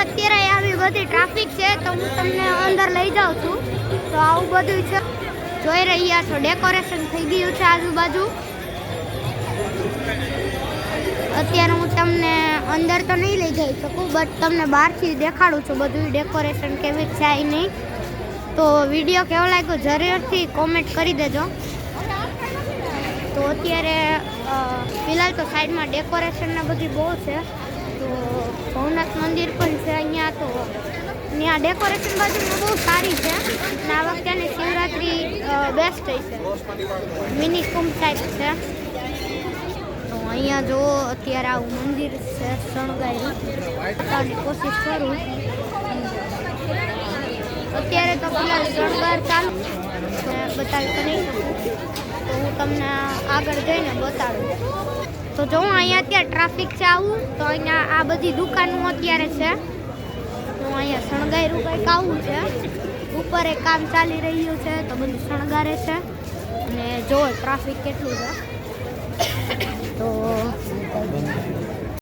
અત્યારે આવી બધી ટ્રાફિક છે તો હું તમને અંદર લઈ જાઉં છું. તો આવું બધું છે, જોઈ રહ્યા છો ડેકોરેશન થઈ ગયું છે આજુબાજુ. અત્યારે હું તમને અંદર તો નહીં લઈ જઈ શકું, બટ તમને બહારથી દેખાડું છું બધું ડેકોરેશન કેવી છે નહીં. તો વિડીયો કેવો લાગ્યો જરૂરથી કોમેન્ટ કરી દેજો. તો અત્યારે ફિલહાલ તો સાઈડમાં ડેકોરેશન ને બધી બહુ છે. તો ભવનાથ મંદિર પણ છે અહીંયા. તો ત્યાં ડેકોરેશન બાજુમાં બહુ સારી છે અને આ વખતેની શિવરાત્રી બેસ્ટ છે, મિની કુંભ ટાઈપ છે. તો અહીંયા જો અત્યારે આવું મંદિર છે શણગાર્યું, બતાવવાની કોશિશ કરું. અત્યારે તો ફિલહાલ શણગાર ચાલુ બતાવી તો નહીં શકું, તો હું તમને આગળ જઈને બતાડું. તો જો અહીંયા અત્યારે ટ્રાફિક છે આવું, તો અહીંયા આ બધી દુકાનો અત્યારે છે. તો અહીંયા શણગાર્યું કંઈક આવું છે, ઉપર એક કામ ચાલી રહ્યું છે તો બધું શણગારે છે. અને જો ટ્રાફિક કેટલું છે.